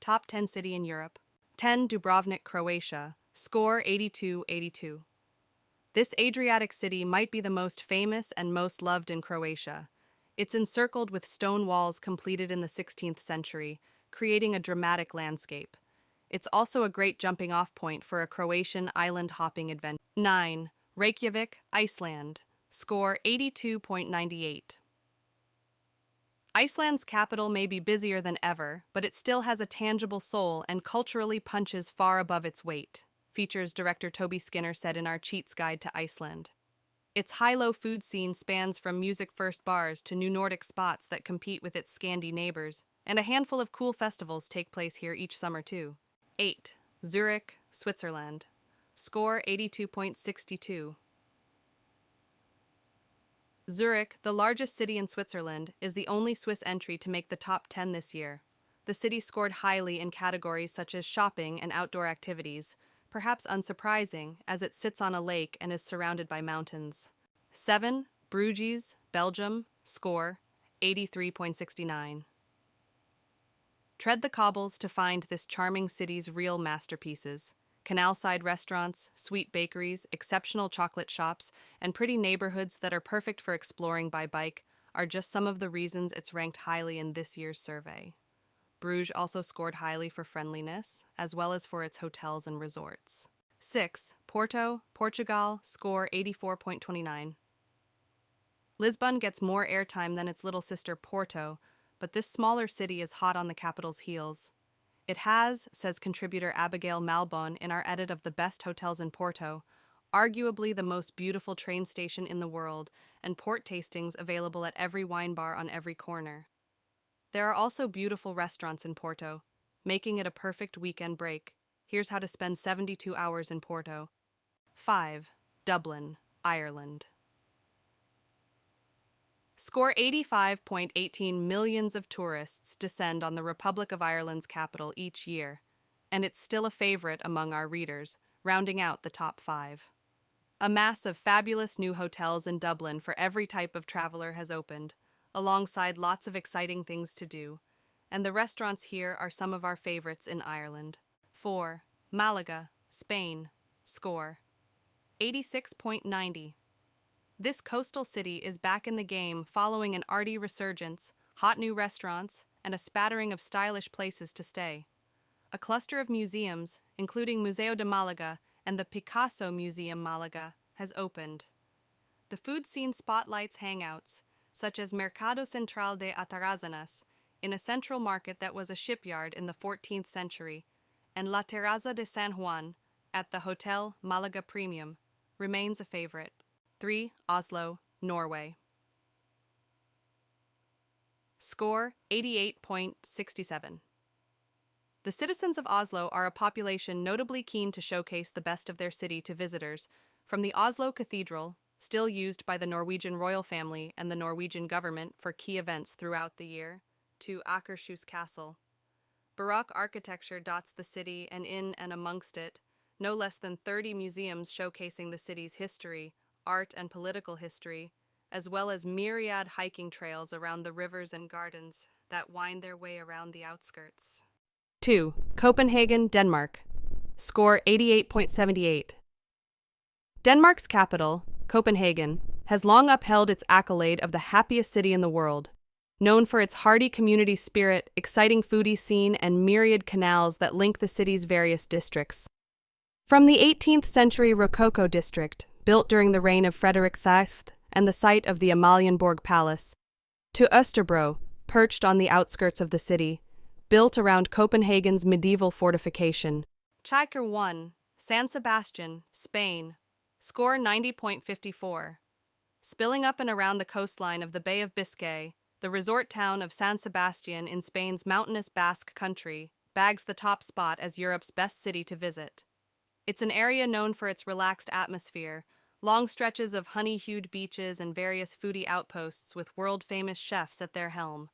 top 10 city in Europe. 10. Dubrovnik, Croatia. Score 82-82. This Adriatic city might be the most famous and most loved in Croatia. It's encircled with stone walls completed in the 16th century, creating a dramatic landscape. It's also a great jumping-off point for a Croatian island-hopping adventure. 9. Reykjavik, Iceland. Score 82.98. Iceland's capital may be busier than ever, but it still has a tangible soul and culturally punches far above its weight, features director Toby Skinner said in Our Cheats Guide to Iceland. Its high-low food scene spans from music-first bars to new Nordic spots that compete with its Scandi neighbors, and a handful of cool festivals take place here each summer too. 8. Zurich, Switzerland. Score 82.62. Zurich, the largest city in Switzerland, is the only Swiss entry to make the top 10 this year. The city scored highly in categories such as shopping and outdoor activities, perhaps unsurprising as it sits on a lake and is surrounded by mountains. 7. Bruges, Belgium. Score 83.69. Tread the cobbles to find this charming city's real masterpieces. Canal-side restaurants, sweet bakeries, exceptional chocolate shops, and pretty neighborhoods that are perfect for exploring by bike are just some of the reasons it's ranked highly in this year's survey. Bruges also scored highly for friendliness, as well as for its hotels and resorts. 6. Porto, Portugal. Score 84.29. Lisbon gets more airtime than its little sister Porto, but this smaller city is hot on the capital's heels. It has, says contributor Abigail Malbon in our edit of the best hotels in Porto, arguably the most beautiful train station in the world, and port tastings available at every wine bar on every corner. There are also beautiful restaurants in Porto, making it a perfect weekend break. Here's how to spend 72 hours in Porto. 5. Dublin, Ireland. Score 85.18. Millions of tourists descend on the Republic of Ireland's capital each year, and it's still a favorite among our readers, rounding out the top 5. A mass of fabulous new hotels in Dublin for every type of traveler has opened, alongside lots of exciting things to do, and the restaurants here are some of our favorites in Ireland. 4. Malaga, Spain. Score 86.90. This coastal city is back in the game following an arty resurgence, hot new restaurants, and a spattering of stylish places to stay. A cluster of museums, including Museo de Malaga and the Picasso Museum Malaga, has opened. The food scene spotlights hangouts, such as Mercado Central de Atarazanas, in a central market that was a shipyard in the 14th century, and La Terraza de San Juan, at the Hotel Malaga Premium, remains a favorite. 3. Oslo, Norway. Score 88.67. The citizens of Oslo are a population notably keen to showcase the best of their city to visitors, from the Oslo Cathedral, still used by the Norwegian royal family and the Norwegian government for key events throughout the year, to Akershus Castle. Baroque architecture dots the city, and in and amongst it, no less than 30 museums showcasing the city's history, art, and political history, as well as myriad hiking trails around the rivers and gardens that wind their way around the outskirts. 2. Copenhagen, Denmark. Score 88.78. Denmark's capital, Copenhagen, has long upheld its accolade of the happiest city in the world, known for its hearty community spirit, exciting foodie scene, and myriad canals that link the city's various districts. From the 18th century Rococo district, built during the reign of Frederick Theft and the site of the Amalienborg Palace, to Österbro, perched on the outskirts of the city, built around Copenhagen's medieval fortification. Chapter 1. San Sebastian, Spain. Score 90.54. Spilling up and around the coastline of the Bay of Biscay, the resort town of San Sebastian in Spain's mountainous Basque country bags the top spot as Europe's best city to visit. It's an area known for its relaxed atmosphere, long stretches of honey-hued beaches, and various foodie outposts with world-famous chefs at their helm.